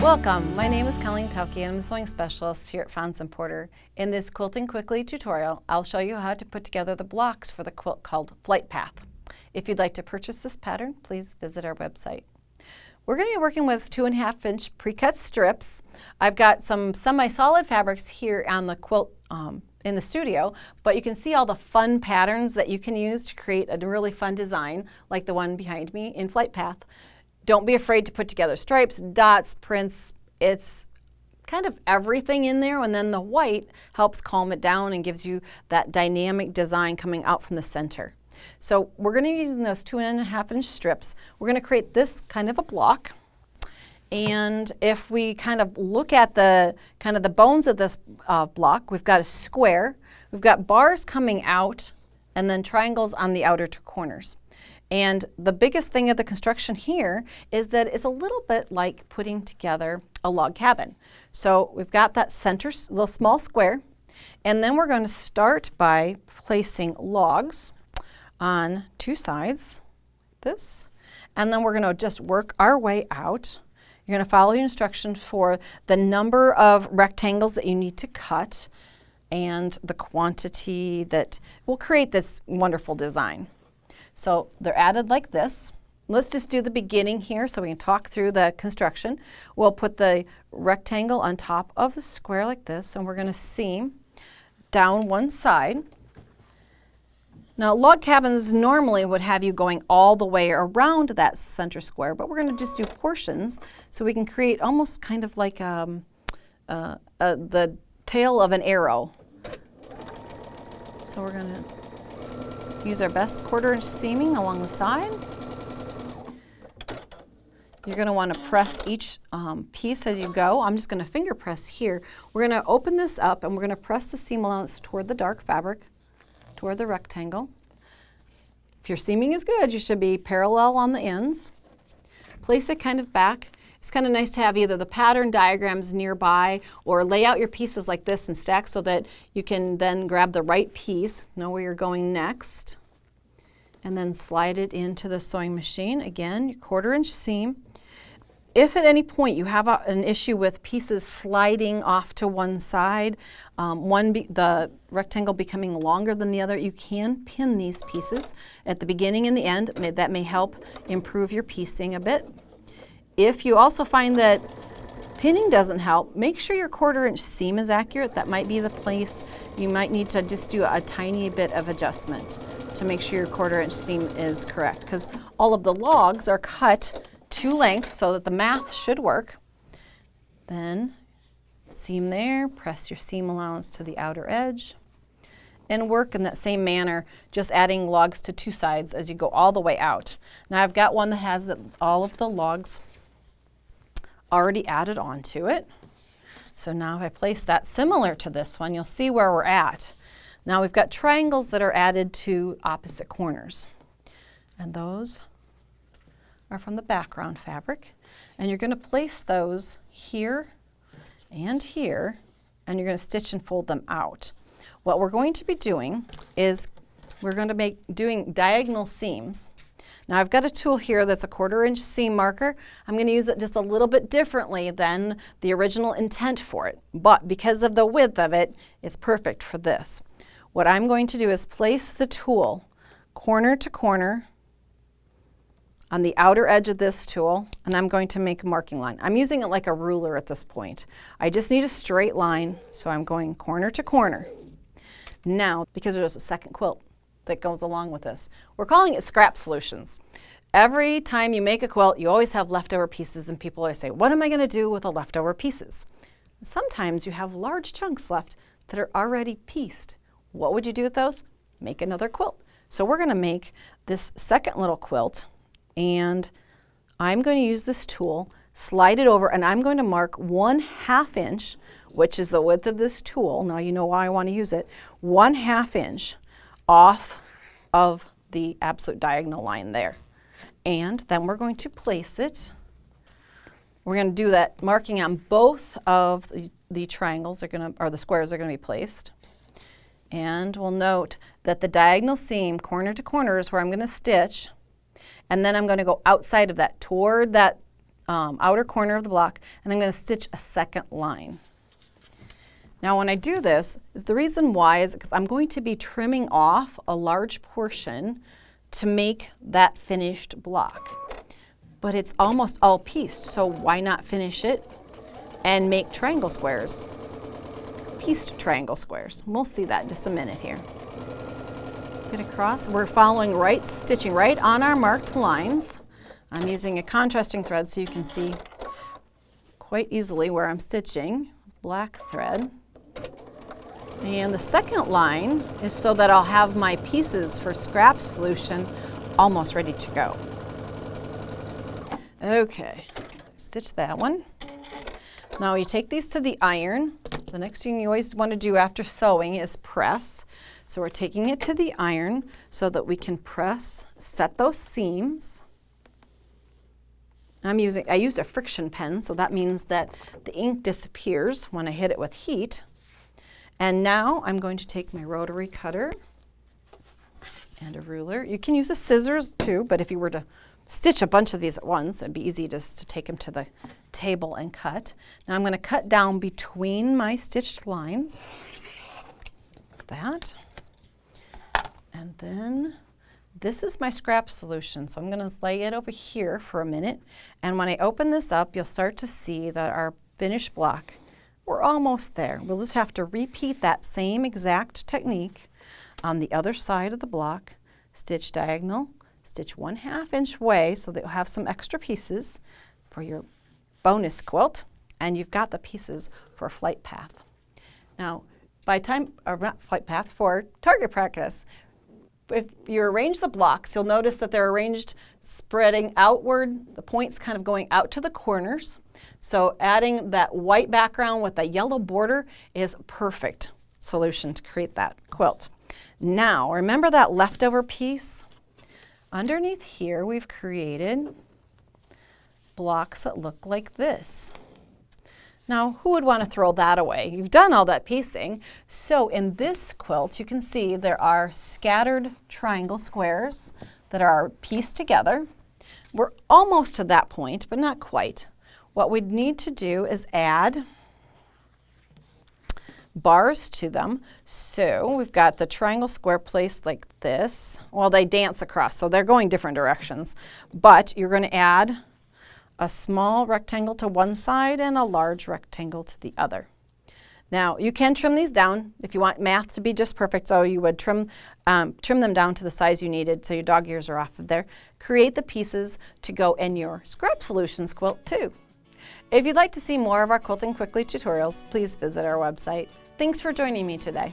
Welcome, my name is Colleen Tauke and I'm the sewing specialist here at Fons Porter. In this Quilting Quickly tutorial, I'll show you how to put together the blocks for the quilt called Flight Path. If you'd like to purchase this pattern, please visit our website. We're going to be working with 2.5-inch pre-cut strips. I've got some semi-solid fabrics here on the quilt in the studio, but you can see all the fun patterns that you can use to create a really fun design like the one behind me in Flight Path. Don't be afraid to put together stripes, dots, prints. It's kind of everything in there, and then the white helps calm it down and gives you that dynamic design coming out from the center. So we're going to be using those 2.5-inch strips. We're going to create this kind of a block. And if we kind of look at the bones of this block, we've got a square, we've got bars coming out, and then triangles on the outer two corners. And the biggest thing of the construction here is that it's a little bit like putting together a log cabin. So we've got that center little small square, and then we're going to start by placing logs on two sides, this, and then we're going to just work our way out. You're going to follow the instructions for the number of rectangles that you need to cut and the quantity that will create this wonderful design. So they're added like this. Let's just do the beginning here so we can talk through the construction. We'll put the rectangle on top of the square like this, and we're going to seam down one side. Now, log cabins normally would have you going all the way around that center square, but we're going to just do portions so we can create almost kind of like the tail of an arrow. So we're going to use our best 1/4-inch seaming along the side. You're going to want to press each piece as you go. I'm just going to finger press here. We're going to open this up and we're going to press the seam allowance toward the dark fabric, toward the rectangle. If your seaming is good, you should be parallel on the ends. Place it kind of back. It's kind of nice to have either the pattern diagrams nearby or lay out your pieces like this and stack so that you can then grab the right piece, know where you're going next, and then slide it into the sewing machine. Again, your 1/4-inch seam. If at any point you have an issue with pieces sliding off to one side, the rectangle becoming longer than the other, you can pin these pieces at the beginning and the end. That may help improve your piecing a bit. If you also find that pinning doesn't help, make sure your 1/4-inch seam is accurate. That might be the place you might need to just do a tiny bit of adjustment to make sure your 1/4-inch seam is correct, because all of the logs are cut to length so that the math should work. Then seam there, press your seam allowance to the outer edge, and work in that same manner, just adding logs to two sides as you go all the way out. Now I've got one that has all of the logs already added onto it. So now if I place that similar to this one, you'll see where we're at. Now we've got triangles that are added to opposite corners, and those are from the background fabric, and you're going to place those here and here, and you're going to stitch and fold them out. What we're going to be doing is we're going to be doing diagonal seams. Now I've got a tool here that's a 1/4-inch seam marker. I'm going to use it just a little bit differently than the original intent for it, but because of the width of it, it's perfect for this. What I'm going to do is place the tool corner to corner on the outer edge of this tool, and I'm going to make a marking line. I'm using it like a ruler at this point. I just need a straight line, so I'm going corner to corner. Now, because there's a second quilt that goes along with this, we're calling it scrap solutions. Every time you make a quilt, you always have leftover pieces, and people always say, what am I going to do with the leftover pieces? Sometimes you have large chunks left that are already pieced. What would you do with those? Make another quilt. So we're going to make this second little quilt, and I'm going to use this tool, slide it over, and I'm going to mark 1/2 inch, which is the width of this tool. Now you know why I want to use it. 1/2 inch off of the absolute diagonal line there. And then we're going to place it. We're going to do that marking on both of the triangles or the squares are going to be placed. And we'll note that the diagonal seam corner to corner is where I'm going to stitch, and then I'm going to go outside of that toward that outer corner of the block, and I'm going to stitch a second line. Now when I do this, the reason why is because I'm going to be trimming off a large portion to make that finished block. But it's almost all pieced, so why not finish it and make triangle squares? Pieced triangle squares. We'll see that in just a minute here. Get across. We're following right, stitching right on our marked lines. I'm using a contrasting thread so you can see quite easily where I'm stitching. Black thread. And the second line is so that I'll have my pieces for scrap solution almost ready to go. Okay, stitch that one. Now you take these to the iron. The next thing you always want to do after sewing is press. So we're taking it to the iron so that we can press, set those seams. I used a friction pen, so that means that the ink disappears when I hit it with heat. And now I'm going to take my rotary cutter and a ruler. You can use a scissors too, but if you were to stitch a bunch of these at once, it'd be easy just to take them to the table and cut. Now I'm going to cut down between my stitched lines, like that. And then this is my scrap solution, so I'm going to lay it over here for a minute. And when I open this up, you'll start to see that our finished block, we're almost there. We'll just have to repeat that same exact technique on the other side of the block. Stitch diagonal, stitch 1/2 inch away so that you'll have some extra pieces for your bonus quilt, and you've got the pieces for flight path. Now, by time, or not flight path, for target practice, if you arrange the blocks, you'll notice that they're arranged spreading outward, the points kind of going out to the corners. So adding that white background with the yellow border is a perfect solution to create that quilt. Now, remember that leftover piece? Underneath here, we've created blocks that look like this. Now, who would want to throw that away? You've done all that piecing. So in this quilt, you can see there are scattered triangle squares that are pieced together. We're almost to that point, but not quite. What we'd need to do is add bars to them. So we've got the triangle square placed like this. Well, they dance across, so they're going different directions. But you're going to add a small rectangle to one side and a large rectangle to the other. Now, you can trim these down if you want math to be just perfect, so you would trim them down to the size you needed so your dog ears are off of there. Create the pieces to go in your Scrap Solutions quilt too. If you'd like to see more of our Quilting Quickly tutorials, please visit our website. Thanks for joining me today.